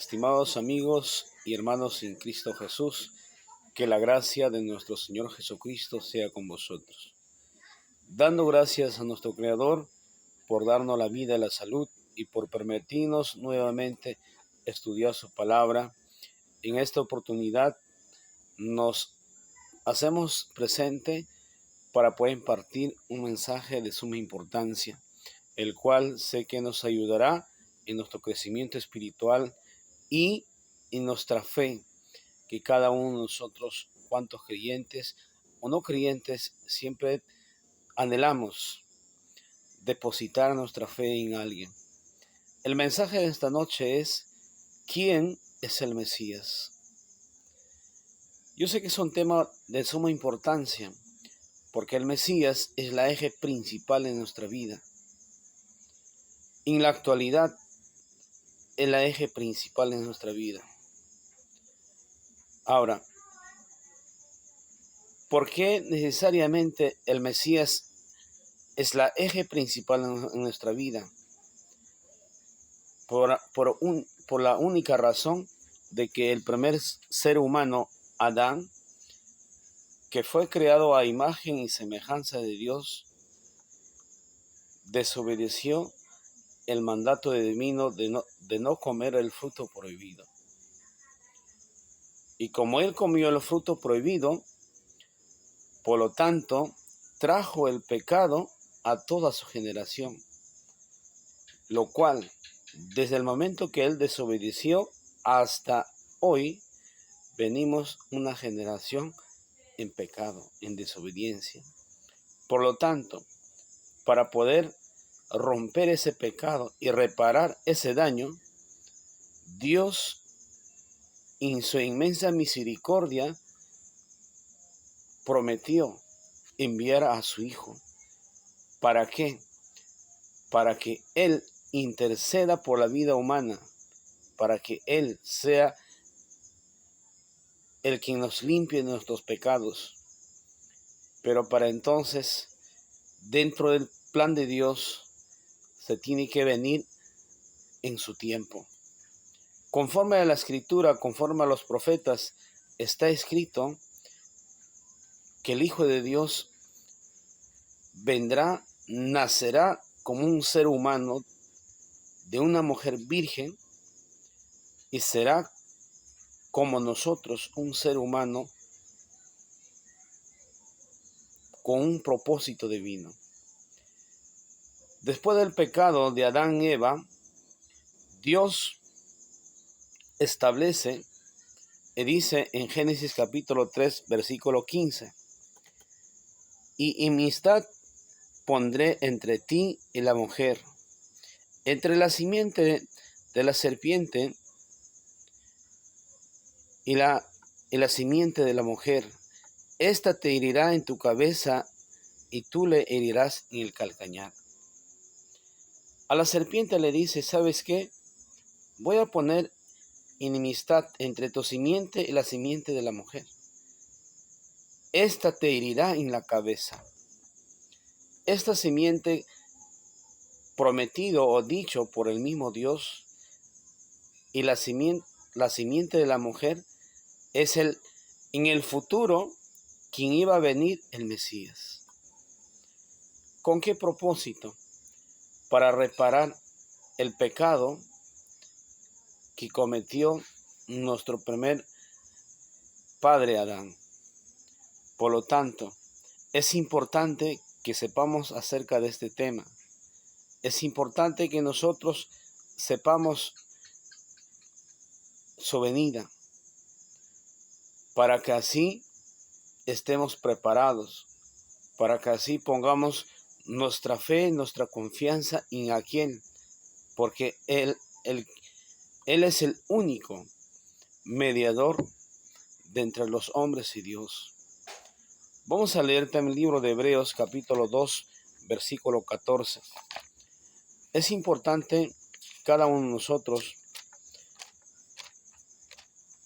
Estimados amigos y hermanos en Cristo Jesús, que la gracia de nuestro Señor Jesucristo sea con vosotros. Dando gracias a nuestro Creador por darnos la vida y la salud y por permitirnos nuevamente estudiar su palabra. En esta oportunidad nos hacemos presente para poder impartir un mensaje de suma importancia, el cual sé que nos ayudará en nuestro crecimiento espiritual y en nuestra fe, que cada uno de nosotros, cuantos creyentes o no creyentes, siempre anhelamos depositar nuestra fe en alguien. El mensaje de esta noche es: ¿quién es el Mesías? Yo sé que es un tema de suma importancia, porque el Mesías es la eje principal en nuestra vida. En la actualidad, es la eje principal en nuestra vida. Ahora, ¿por qué necesariamente el Mesías es la eje principal en nuestra vida? Por la única razón de que el primer ser humano, Adán, que fue creado a imagen y semejanza de Dios, desobedeció el mandato divino de no comer el fruto prohibido. Y como él comió el fruto prohibido, por lo tanto, trajo el pecado a toda su generación, lo cual, desde el momento que él desobedeció hasta hoy, venimos una generación en pecado, en desobediencia. Por lo tanto, para poder romper ese pecado y reparar ese daño, Dios, en su inmensa misericordia, prometió enviar a su Hijo. ¿Para qué? Para que Él interceda por la vida humana, para que Él sea el quien nos limpie de nuestros pecados. Pero para entonces, dentro del plan de Dios, se tiene que venir en su tiempo. Conforme a la Escritura, conforme a los profetas, está escrito que el Hijo de Dios vendrá, nacerá como un ser humano de una mujer virgen y será como nosotros, un ser humano con un propósito divino. Después del pecado de Adán y Eva, Dios establece y dice en Génesis capítulo 3, versículo 15: y enemistad pondré entre ti y la mujer, entre la simiente de la serpiente y la simiente de la mujer. Esta te herirá en tu cabeza y tú le herirás en el calcañar. A la serpiente le dice: ¿sabes qué? Voy a poner enemistad entre tu simiente y la simiente de la mujer. Esta te herirá en la cabeza. Esta simiente, prometido o dicho por el mismo Dios, y la simiente de la mujer es en el futuro quien iba a venir, el Mesías. ¿Con qué propósito? Para reparar el pecado que cometió nuestro primer padre Adán. Por lo tanto, es importante que sepamos acerca de este tema. Es importante que nosotros sepamos su venida, para que así estemos preparados, para que así pongamos nuestra fe, nuestra confianza en aquel, porque Él es el único mediador de entre los hombres y Dios. Vamos a leer también el libro de Hebreos capítulo 2, versículo 14. Es importante cada uno de nosotros,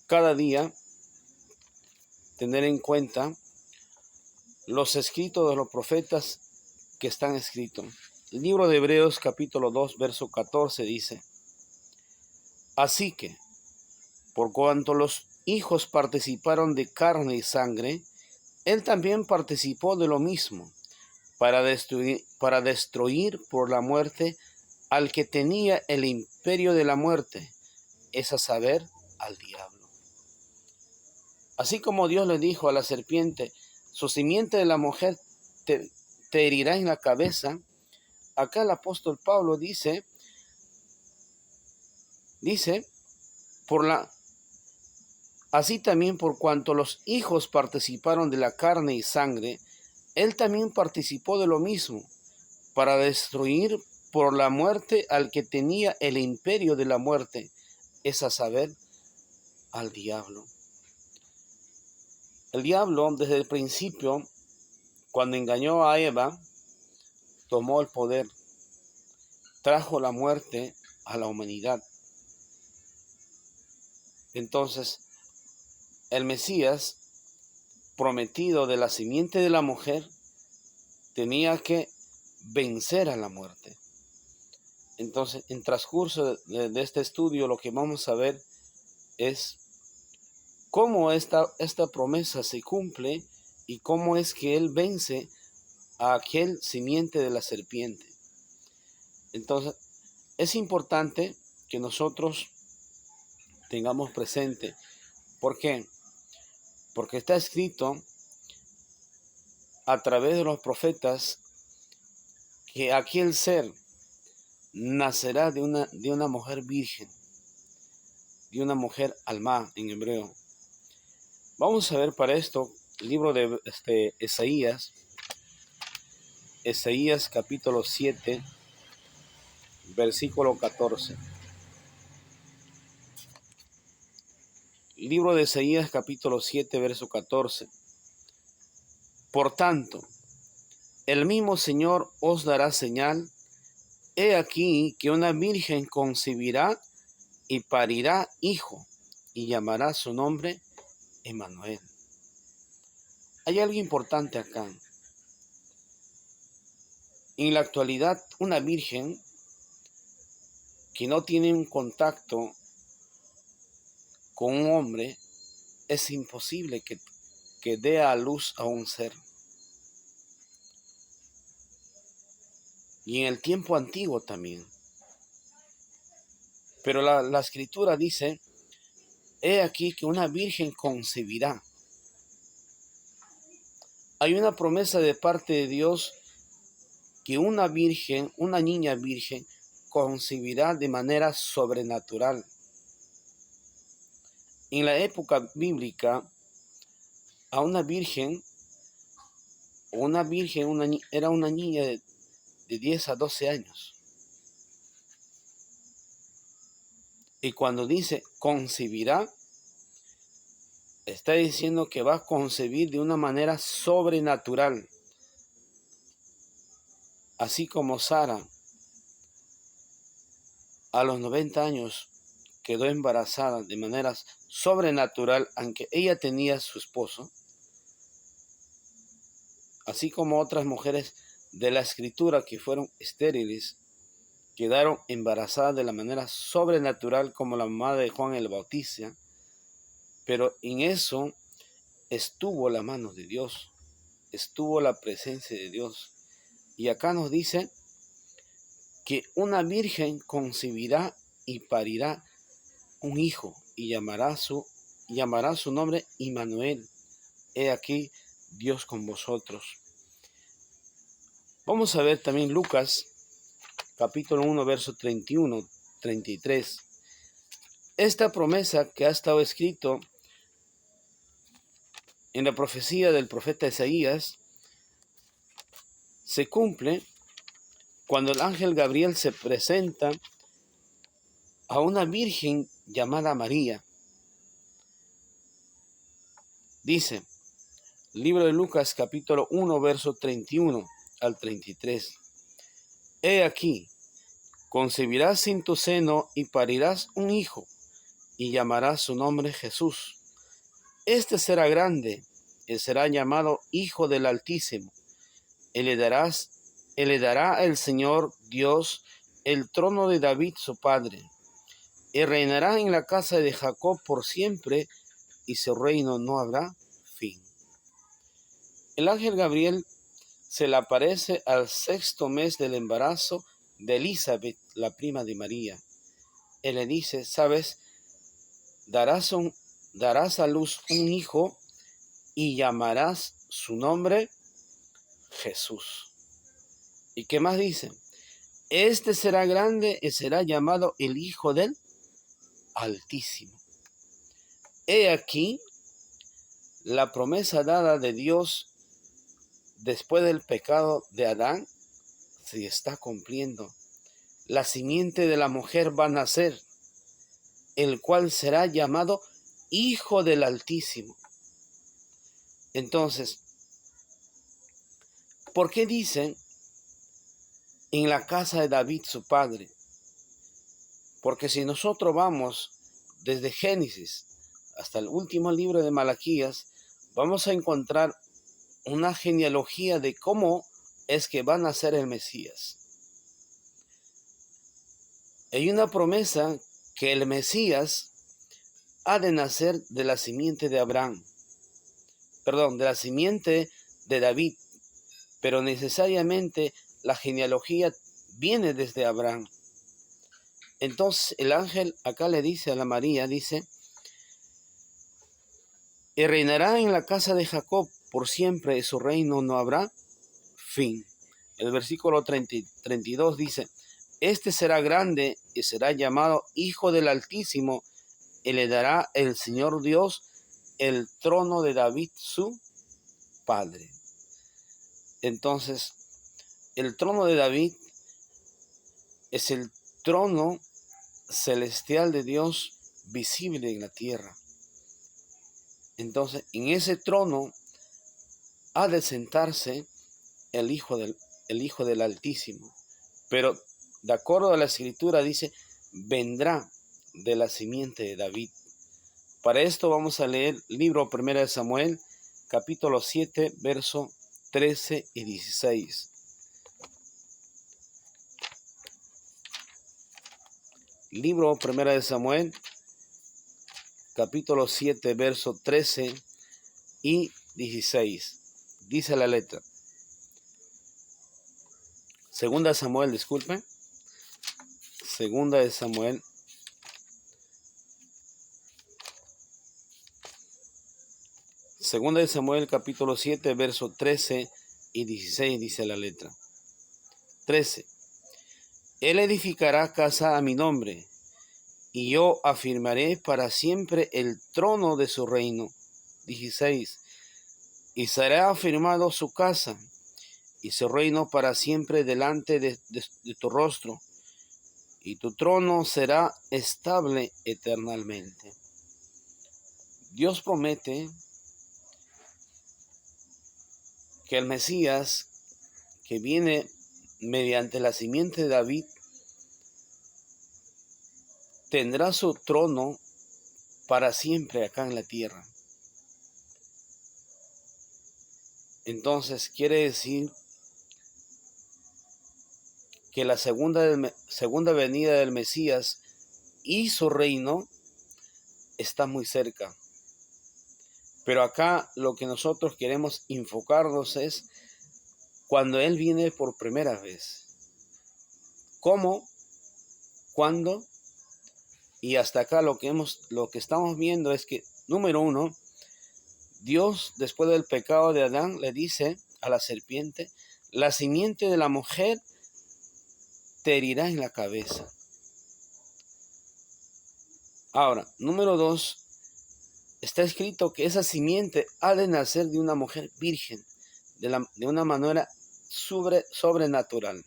cada día, tener en cuenta los escritos de los profetas que están escritos. El libro de Hebreos capítulo 2, verso 14 dice: así que, Por cuanto los hijos participaron de carne y sangre, él también participó de lo mismo, para destruir por la muerte al que tenía el imperio de la muerte, es a saber, al diablo. Así como Dios le dijo a la serpiente, su simiente de la mujer te herirá en la cabeza, acá el apóstol Pablo dice, así también por cuanto los hijos participaron de la carne y sangre, él también participó de lo mismo, para destruir por la muerte al que tenía el imperio de la muerte, es a saber, al diablo. El diablo, desde el principio, cuando engañó a Eva, tomó el poder, trajo la muerte a la humanidad. Entonces, el Mesías, prometido de la simiente de la mujer, tenía que vencer a la muerte. Entonces, en transcurso de este estudio, lo que vamos a ver es cómo esta promesa se cumple y cómo es que él vence a aquel simiente de la serpiente. Entonces, es importante que nosotros tengamos presente. ¿Por qué? Porque está escrito a través de los profetas que aquel ser nacerá de una mujer virgen, de una mujer alma en hebreo. Vamos a ver para esto el libro de Isaías capítulo 7, versículo 14. Libro de Isaías capítulo 7, verso 14. Por tanto, el mismo Señor os dará señal. He aquí que una virgen concebirá y parirá hijo, y llamará su nombre Emmanuel. Hay algo importante acá. En la actualidad, una virgen que no tiene un contacto con un hombre, es imposible que dé a luz a un ser. Y en el tiempo antiguo también. Pero la escritura dice, he aquí que una virgen concebirá. Hay una promesa de parte de Dios que una virgen, una niña virgen, concebirá de manera sobrenatural. En la época bíblica, a una virgen era una niña de 10 a 12 años. Y cuando dice concebirá, está diciendo que va a concebir de una manera sobrenatural. Así como Sara, a los 90 años, quedó embarazada de manera sobrenatural, aunque ella tenía a su esposo. Así como otras mujeres de la escritura que fueron estériles, quedaron embarazadas de la manera sobrenatural, como la mamá de Juan el Bautista. Pero en eso estuvo la mano de Dios, estuvo la presencia de Dios. Y acá nos dice que una virgen concebirá y parirá un hijo y llamará su nombre Emmanuel. He aquí Dios con vosotros. Vamos a ver también Lucas capítulo 1, verso 31, 33. Esta promesa que ha estado escrito en la profecía del profeta Isaías se cumple cuando el ángel Gabriel se presenta a una virgen llamada María. Dice, libro de Lucas capítulo 1, verso 31 al 33. He aquí, concebirás en tu seno y parirás un hijo, y llamarás su nombre Jesús. Este será grande, él será llamado Hijo del Altísimo. Él le dará el Señor Dios el trono de David su padre. y reinará en la casa de Jacob por siempre, y su reino no habrá fin. El ángel Gabriel se le aparece al 6º mes del embarazo de Elizabeth, la prima de María. Él le dice, ¿sabes? Darás a luz un hijo y llamarás su nombre Jesús. ¿Y qué más dice? Este será grande y será llamado el Hijo del Altísimo. He aquí la promesa dada de Dios después del pecado de Adán se está cumpliendo. La simiente de la mujer va a nacer, el cual será llamado Hijo del Altísimo. Entonces, ¿por qué dicen en la casa de David su padre? Porque si nosotros vamos desde Génesis hasta el último libro de Malaquías, vamos a encontrar una genealogía de cómo es que va a nacer el Mesías. Hay una promesa que el Mesías ha de nacer de la simiente de de la simiente de David, pero necesariamente la genealogía viene desde Abraham. Entonces el ángel acá le dice a la María, dice, y reinará en la casa de Jacob por siempre, y su reino no habrá fin. El versículo 32 dice, este será grande y será llamado Hijo del Altísimo, y le dará el Señor Dios el trono de David su padre. Entonces, el trono de David es el trono celestial de Dios visible en la tierra. Entonces, en ese trono ha de sentarse el Hijo del Altísimo. Pero, de acuerdo a la Escritura, dice, vendrá de la simiente de David. Para esto vamos a leer el libro 1 de Samuel, capítulo 7, verso 13 y 16. Libro 1 de Samuel, capítulo 7, verso 13 y 16. Dice la letra. Segunda de Samuel, disculpe. Segunda de Samuel. Segunda de Samuel, capítulo 7, verso 13 y 16, dice la letra. 13. Él edificará casa a mi nombre, y yo afirmaré para siempre el trono de su reino. 16. Y será afirmado su casa y su reino para siempre delante de tu rostro, y tu trono será estable eternamente. Dios promete que el Mesías, que viene mediante la simiente de David, tendrá su trono para siempre acá en la tierra. Entonces quiere decir que la segunda venida del Mesías y su reino está muy cerca. Pero acá lo que nosotros queremos enfocarnos es cuando Él viene por primera vez. ¿Cómo? ¿Cuándo? Y hasta acá lo que estamos viendo es que, número uno, Dios, después del pecado de Adán, le dice a la serpiente, la simiente de la mujer te herirá en la cabeza. Ahora, número dos, está escrito que esa simiente ha de nacer de una mujer virgen, de una manera sobrenatural.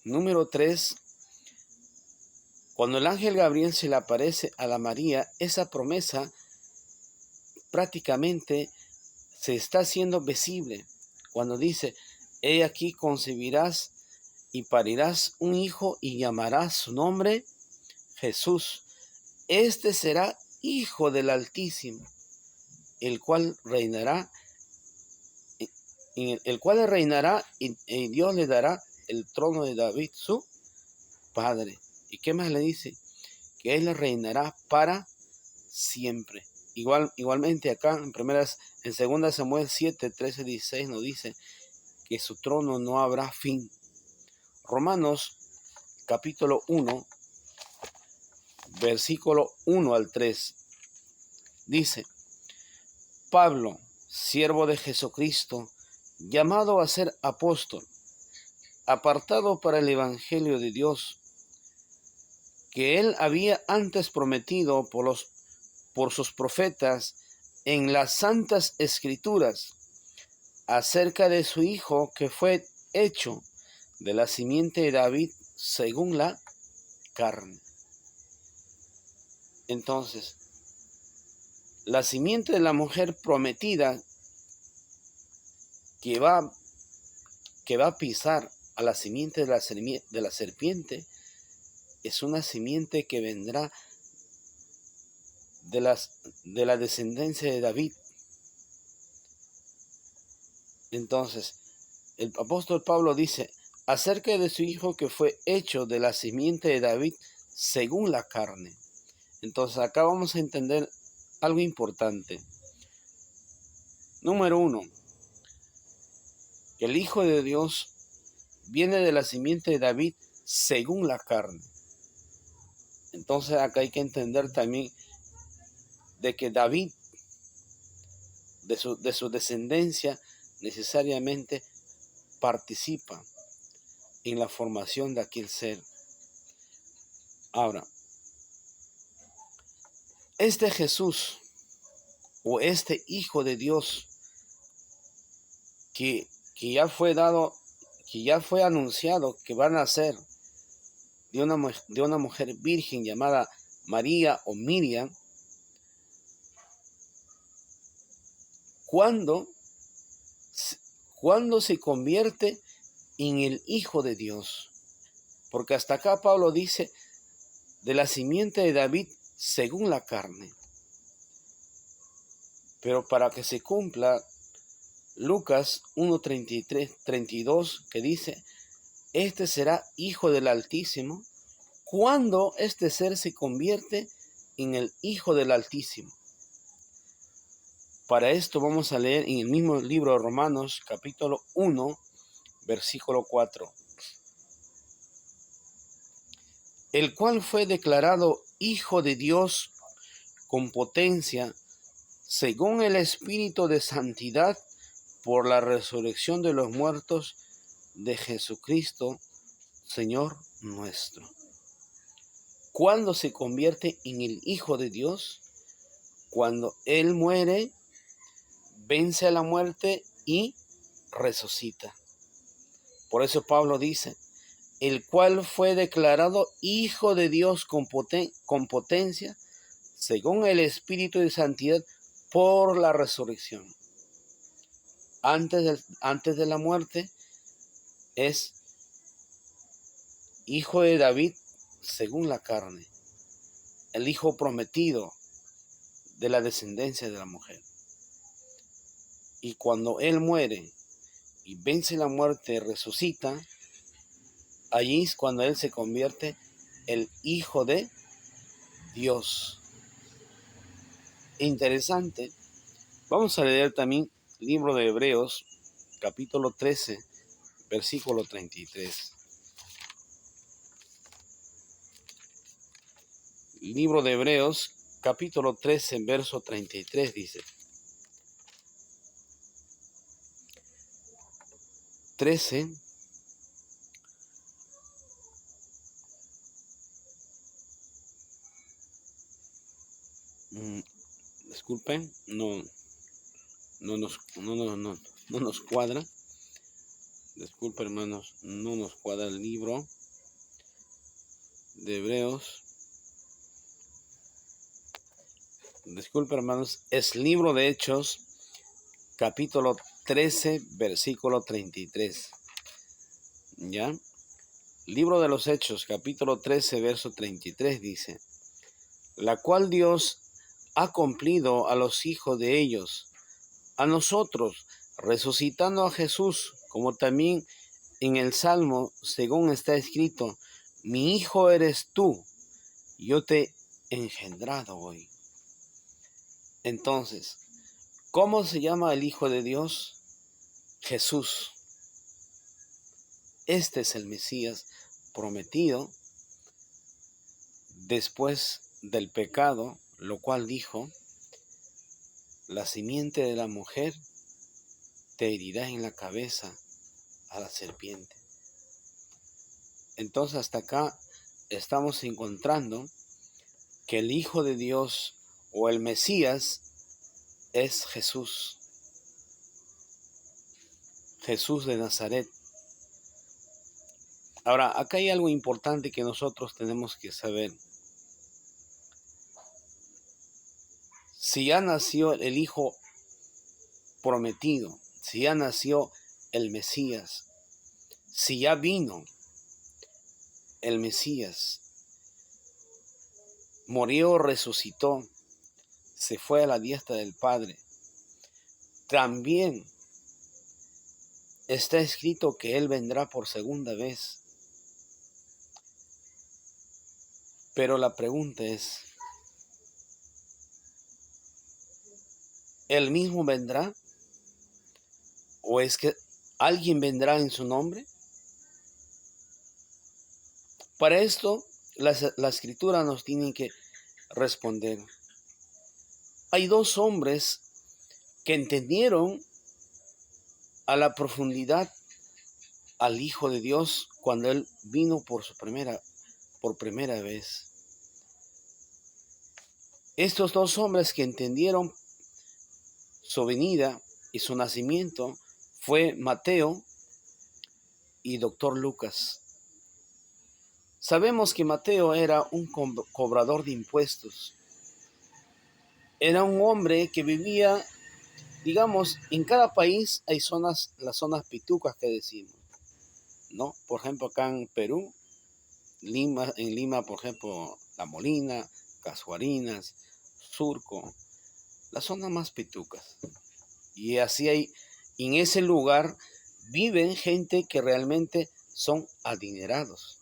Número 3, cuando el ángel Gabriel se le aparece a la María, esa promesa prácticamente se está haciendo visible. Cuando dice, he aquí concebirás y parirás un hijo y llamarás su nombre Jesús. Este será Hijo del Altísimo, el cual reinará y Dios le dará el trono de David, su padre. ¿Y qué más le dice? que Él reinará para siempre. Igualmente acá en 2 Samuel 7, 13, 16 nos dice que su trono no habrá fin. Romanos capítulo 1, versículo 1 al 3 dice: Pablo, siervo de Jesucristo, llamado a ser apóstol, apartado para el evangelio de Dios, que él había antes prometido por sus profetas en las santas escrituras, acerca de su hijo que fue hecho de la simiente de David según la carne. Entonces, la simiente de la mujer prometida que va a pisar a la simiente de la serpiente es una simiente que vendrá de la descendencia de David. Entonces, el apóstol Pablo dice acerca de su hijo que fue hecho de la simiente de David según la carne. Entonces, acá vamos a entender algo importante. Número 1, el Hijo de Dios viene de la simiente de David según la carne. Entonces, acá hay que entender también de que David, de su descendencia, necesariamente participa en la formación de aquel ser. Ahora, este Jesús o este Hijo de Dios que ya fue dado, que ya fue anunciado que va a nacer de una mujer virgen llamada María o Miriam, ¿cuándo se convierte en el Hijo de Dios? Porque hasta acá Pablo dice de la simiente de David según la carne. Pero para que se cumpla Lucas 1:33, 32, que dice: este será hijo del Altísimo, cuando este ser se convierte en el Hijo del Altísimo. Para esto vamos a leer en el mismo libro de Romanos, capítulo 1, versículo 4. El cual fue declarado Hijo de Dios con potencia, según el Espíritu de Santidad, por la resurrección de los muertos de Jesucristo, Señor nuestro. ¿Cuándo se convierte en el Hijo de Dios? Cuando Él muere, vence a la muerte y resucita. Por eso Pablo dice, el cual fue declarado Hijo de Dios con potencia, según el Espíritu de Santidad, por la resurrección. Antes de la muerte es hijo de David según la carne, el hijo prometido de la descendencia de la mujer. Y cuando él muere y vence la muerte y resucita, allí es cuando él se convierte el Hijo de Dios. Interesante. Vamos a leer también el libro de Hebreos, capítulo 13, versículo 33. Libro de Hebreos, capítulo 13, verso 33 dice: 13, disculpen, no nos cuadra. Disculpen, hermanos, no nos cuadra el libro de Hebreos. Disculpen, hermanos, es libro de Hechos, capítulo 13, versículo 33. ¿Ya? Libro de los Hechos, capítulo 13, verso 33 dice: la cual Dios ha cumplido a los hijos de ellos, a nosotros, resucitando a Jesús, como también en el Salmo, según está escrito: mi hijo eres tú, yo te he engendrado hoy. Entonces, ¿cómo se llama el Hijo de Dios? Jesús. Este es el Mesías prometido después del pecado, lo cual dijo, la simiente de la mujer te herirá en la cabeza a la serpiente. Entonces hasta acá estamos encontrando que el Hijo de Dios o el Mesías es Jesús. Jesús de Nazaret. Ahora, acá hay algo importante que nosotros tenemos que saber. Si ya nació el Hijo prometido, si ya nació el Mesías, si ya vino el Mesías, murió, resucitó, se fue a la diestra del Padre, también está escrito que Él vendrá por segunda vez. Pero la pregunta es, ¿Él mismo vendrá? ¿O es que alguien vendrá en su nombre? Para esto, la Escritura nos tiene que responder. Hay dos hombres que entendieron a la profundidad al Hijo de Dios cuando Él vino por primera vez. Estos dos hombres que entendieron su venida y su nacimiento fue Mateo y Dr. Lucas. Sabemos que Mateo era un cobrador de impuestos. Era un hombre que vivía, digamos, en cada país hay zonas, las zonas pitucas que decimos, ¿no? Por ejemplo, acá en Perú, en Lima, por ejemplo, La Molina, Casuarinas, Surco, las zonas más pitucas. Y así hay, en ese lugar viven gente que realmente son adinerados.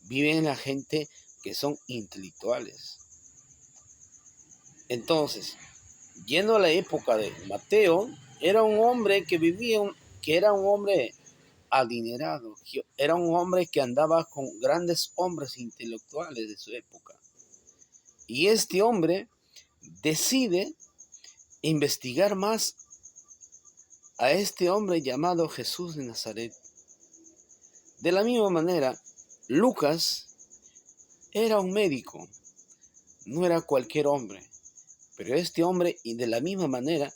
Viven la gente que son intelectuales. Entonces, yendo a la época de Mateo, era un hombre que era un hombre adinerado, era un hombre que andaba con grandes hombres intelectuales de su época. Y este hombre decide investigar más a este hombre llamado Jesús de Nazaret. De la misma manera, Lucas era un médico, no era cualquier hombre, pero este hombre, y de la misma manera,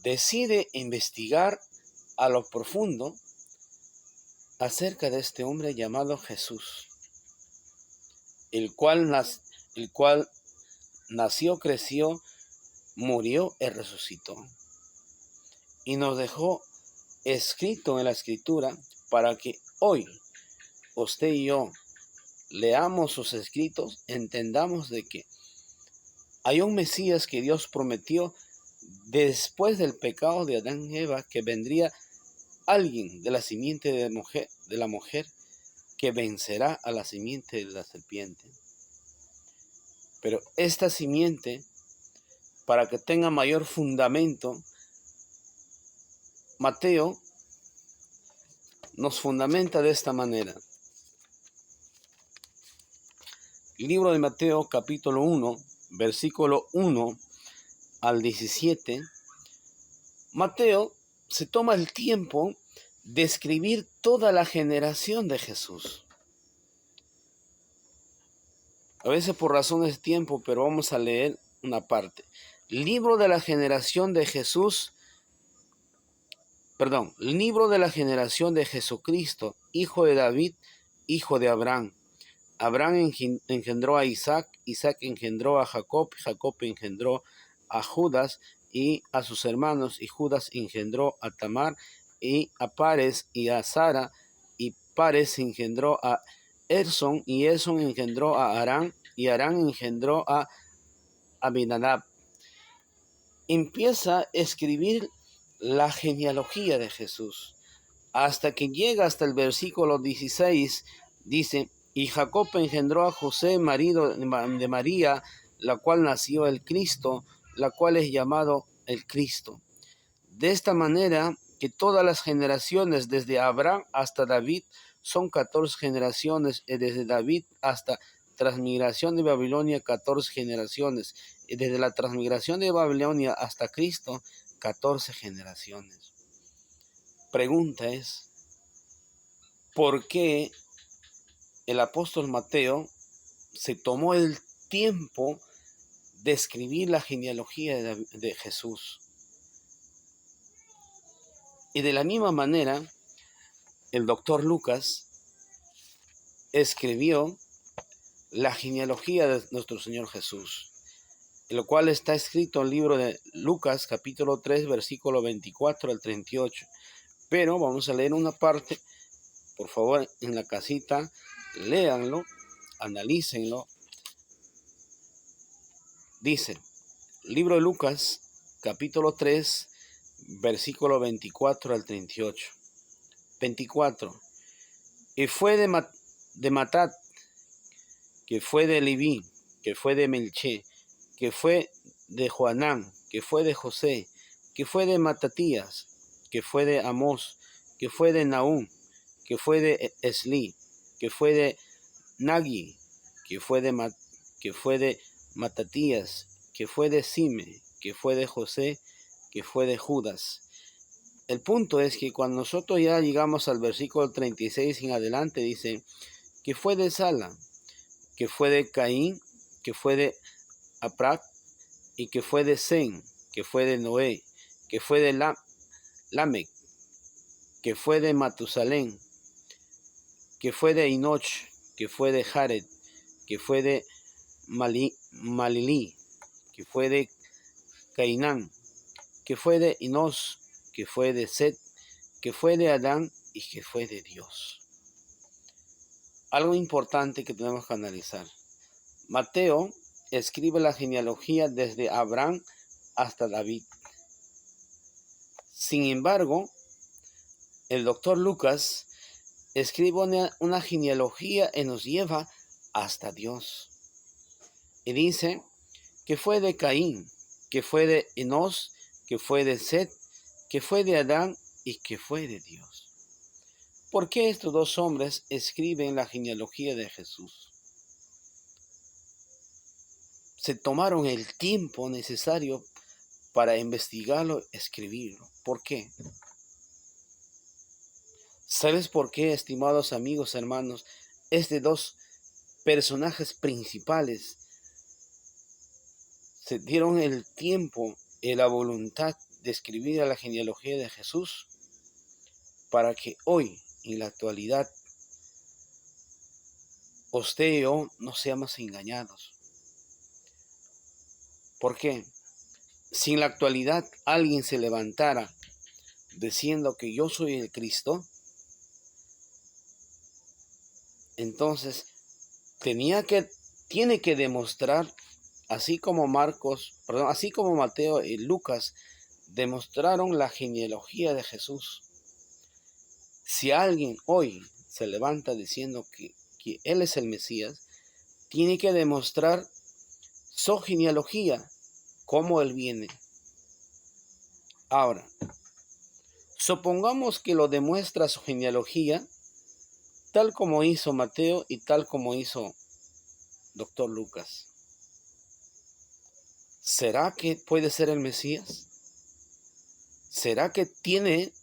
decide investigar a lo profundo acerca de este hombre llamado Jesús, el cual nació, creció, murió y resucitó. Y nos dejó escrito en la Escritura para que hoy usted y yo leamos sus escritos, entendamos de que hay un Mesías que Dios prometió después del pecado de Adán y Eva, que vendría alguien de la simiente de la mujer que vencerá a la simiente de la serpiente. Pero esta simiente, para que tenga mayor fundamento, Mateo nos fundamenta de esta manera. Libro de Mateo, capítulo 1, versículo 1 al 17. Mateo se toma el tiempo de escribir toda la generación de Jesús. A veces por razones de tiempo, pero vamos a leer una parte. Libro de la generación de libro de la generación de Jesucristo, hijo de David, hijo de Abraham. Abraham engendró a Isaac, Isaac engendró a Jacob, Jacob engendró a Judas y a sus hermanos, y Judas engendró a Tamar y a Pares y a Sara, y Pares engendró a Erson, y Erson engendró a Arán, y Arán engendró a Aminadab. Empieza a escribir la genealogía de Jesús, hasta que llega hasta el versículo 16, dice, Y Jacob engendró a José, marido de María, la cual nació el Cristo, la cual es llamado el Cristo. De esta manera que todas las generaciones desde Abraham hasta David son 14 generaciones, y desde David hasta transmigración de Babilonia 14 generaciones, y desde la transmigración de Babilonia hasta Cristo 14 generaciones. Pregunta es, ¿por qué el apóstol Mateo se tomó el tiempo de escribir la genealogía de Jesús? Y de la misma manera, el doctor Lucas escribió la genealogía de nuestro Señor Jesús, lo cual está escrito en el libro de Lucas, capítulo 3, versículo 24 al 38. Pero vamos a leer una parte, por favor, en la casita, léanlo, analícenlo. Dice, libro de Lucas, capítulo 3, versículo 24 al 38. 24. Y fue de Matat, que fue de Leví, que fue de Melché, que fue de Joanán, que fue de José, que fue de Matatías, que fue de Amós, que fue de Nahum, que fue de Esli, que fue de Nagi, que fue de Matatías, que fue de Sime, que fue de José, que fue de Judas. El punto es que cuando nosotros ya llegamos al versículo 36 en adelante, dice que fue de Sala, que fue de Caín, que fue de Aprat, y que fue de Sem, que fue de Noé, que fue de Lamec, que fue de Matusalén, que fue de Enoch, que fue de Jared, que fue de Malilí, que fue de Cainán, que fue de Enos, que fue de Set, que fue de Adán y que fue de Dios. Algo importante que tenemos que analizar. Mateo escribe la genealogía desde Abraham hasta David. Sin embargo, el doctor Lucas escribe una genealogía y nos lleva hasta Dios. Y dice que fue de Caín, que fue de Enos, que fue de Set, que fue de Adán y que fue de Dios. ¿Por qué estos dos hombres escriben la genealogía de Jesús? Se tomaron el tiempo necesario para investigarlo, escribirlo. ¿Por qué? ¿Sabes por qué, estimados amigos, hermanos? Estos dos personajes principales se dieron el tiempo y la voluntad de escribir la genealogía de Jesús para que hoy, en la actualidad, usted y yo no seamos engañados. ¿Por qué? Si en la actualidad alguien se levantara diciendo que yo soy el Cristo, entonces tiene que demostrar, así como Mateo y Lucas demostraron la genealogía de Jesús. Si alguien hoy se levanta diciendo que Él es el Mesías, tiene que demostrar su genealogía, cómo Él viene. Ahora, supongamos que lo demuestra su genealogía, tal como hizo Mateo y tal como hizo doctor Lucas. ¿Será que puede ser el Mesías? ¿Será que tiene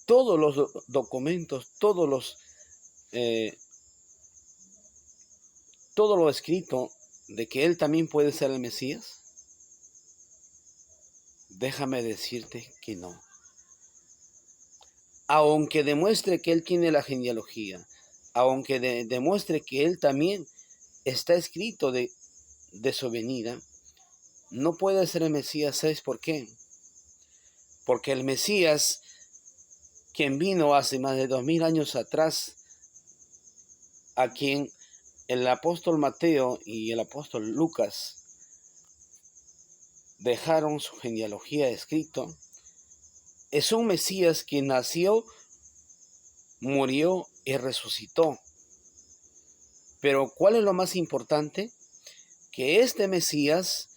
todos los documentos, todo lo escrito de que Él también puede ser el Mesías? Déjame decirte que no. Aunque demuestre que Él tiene la genealogía, aunque demuestre que Él también está escrito de su venida, no puede ser el Mesías. ¿Sabes por qué? Porque el Mesías, quien vino hace más de 2000 años atrás, a quien el apóstol Mateo y el apóstol Lucas dejaron su genealogía escrito, es un Mesías que nació, murió y resucitó Pero ¿cuál es lo más importante? Que este Mesías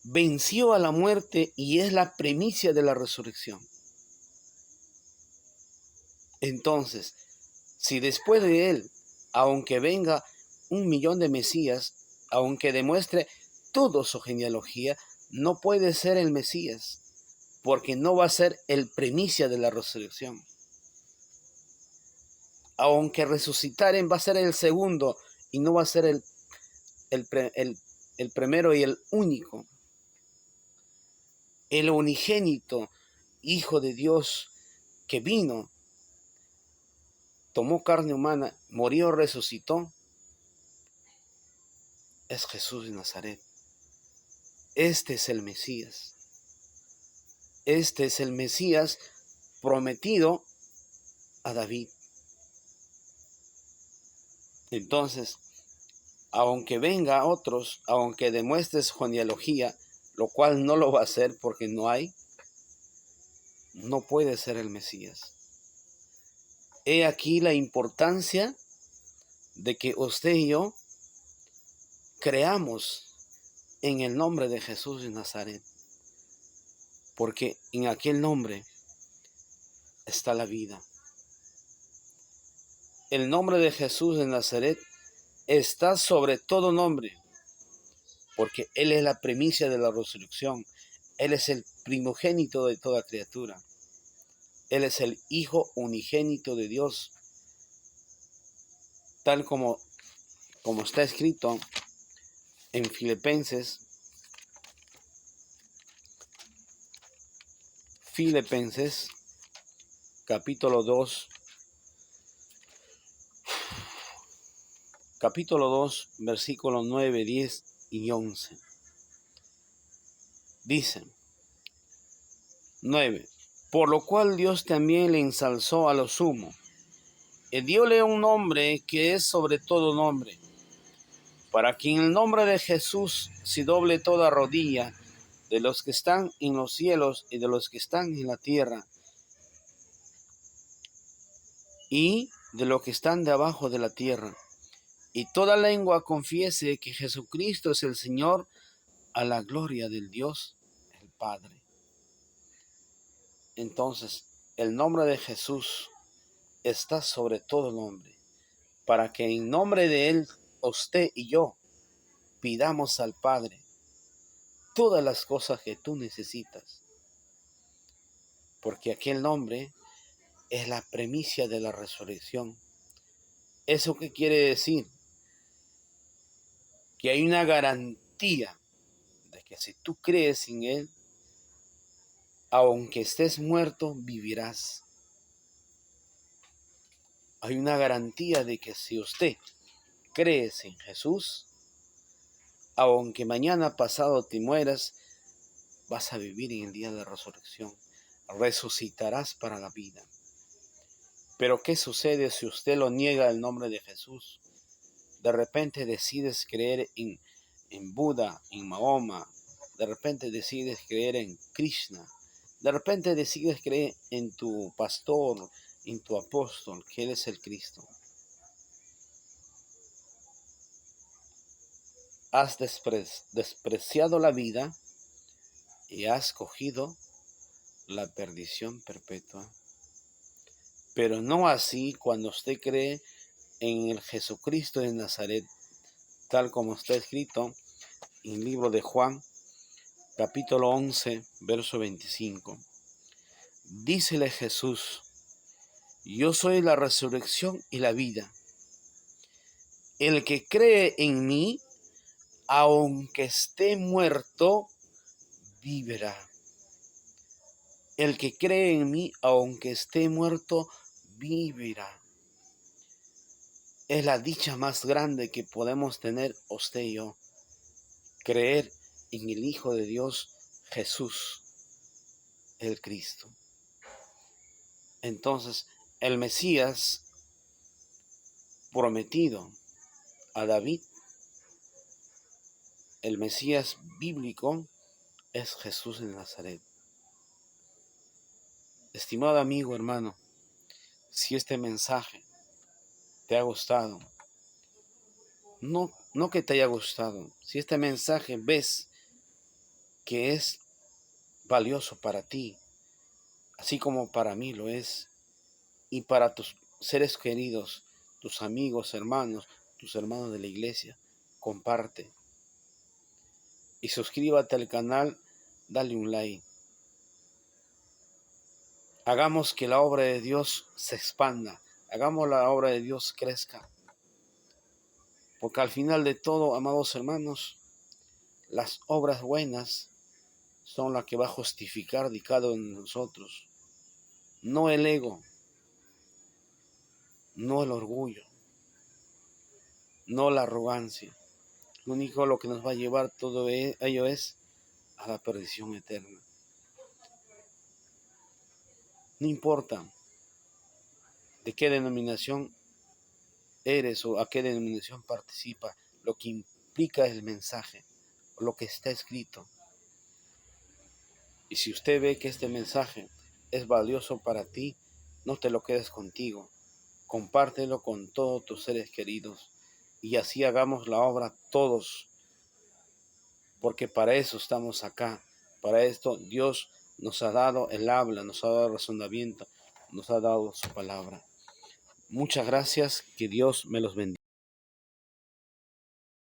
venció a la muerte y es la primicia de la resurrección. Entonces, si después de él, aunque venga 1.000.000 de Mesías, aunque demuestre toda su genealogía, no puede ser el Mesías, porque no va a ser el primicia de la resurrección. Aunque resucitaren, va a ser el segundo y no va a ser el primero y el único. El unigénito Hijo de Dios que vino, tomó carne humana, murió, resucitó, es Jesús de Nazaret. Este es el Mesías. Este es el Mesías prometido a David. Entonces, aunque venga otros, aunque demuestres genealogía, lo cual no lo va a hacer porque no hay, no puede ser el Mesías. He aquí la importancia de que usted y yo creamos en el nombre de Jesús de Nazaret, porque en aquel nombre está la vida. El nombre de Jesús de Nazaret está sobre todo nombre, porque Él es la primicia de la resurrección. Él es el primogénito de toda criatura. Él es el Hijo unigénito de Dios, tal como está escrito en Filipenses capítulo 2, versículos 9, 10 y 11. Dice, 9. Por lo cual Dios también le ensalzó a lo sumo, y dióle un nombre que es sobre todo nombre, para que en el nombre de Jesús se doble toda rodilla, de los que están en los cielos y de los que están en la tierra, y de los que están debajo de la tierra, y toda lengua confiese que Jesucristo es el Señor, a la gloria del Dios el Padre. Entonces, el nombre de Jesús está sobre todo nombre, para que en nombre de Él, usted y yo, pidamos al Padre todas las cosas que tú necesitas, porque aquel nombre es la primicia de la resurrección. ¿Eso qué quiere decir? Que hay una garantía de que si tú crees en Él, aunque estés muerto, vivirás. Hay una garantía de que si usted crees en Jesús, aunque mañana pasado te mueras, vas a vivir en el día de la resurrección. Resucitarás para la vida. Pero ¿qué sucede si usted lo niega el nombre de Jesús? De repente decides creer en Buda, en Mahoma. De repente decides creer en Krishna. De repente decides creer en tu pastor, en tu apóstol, que Él es el Cristo. Has despreciado la vida y has cogido la perdición perpetua. Pero no así cuando usted cree en el Jesucristo de Nazaret, tal como está escrito en el libro de Juan, capítulo 11, verso 25. Dícele Jesús, yo soy la resurrección y la vida. El que cree en mí, aunque esté muerto, vivirá. El que cree en mí, aunque esté muerto, vivirá. Es la dicha más grande que podemos tener usted y yo. Creer en el Hijo de Dios, Jesús, el Cristo. Entonces, el Mesías prometido a David, el Mesías bíblico, es Jesús de Nazaret. Estimado amigo, hermano, si este mensaje te ha gustado, No que te haya gustado. Si este mensaje ves que es valioso para ti, así como para mí lo es, y para tus seres queridos, tus amigos, hermanos, tus hermanos de la iglesia, comparte. Y suscríbete al canal, dale un like. Hagamos que la obra de Dios se expanda, hagamos la obra de Dios crezca. Porque al final de todo, amados hermanos, las obras buenas son las que va a justificar de cada uno de nosotros. No el ego, no el orgullo, no la arrogancia. Lo único lo que nos va a llevar todo ello es a la perdición eterna. No importa de qué denominación eres o a qué denominación participa, lo que implica el mensaje, lo que está escrito. Y si usted ve que este mensaje es valioso para ti, no te lo quedes contigo. Compártelo con todos tus seres queridos y así hagamos la obra todos, porque para eso estamos acá. Para esto Dios nos ha dado el habla, nos ha dado el razonamiento, nos ha dado su palabra. Muchas gracias, que Dios me los bendiga.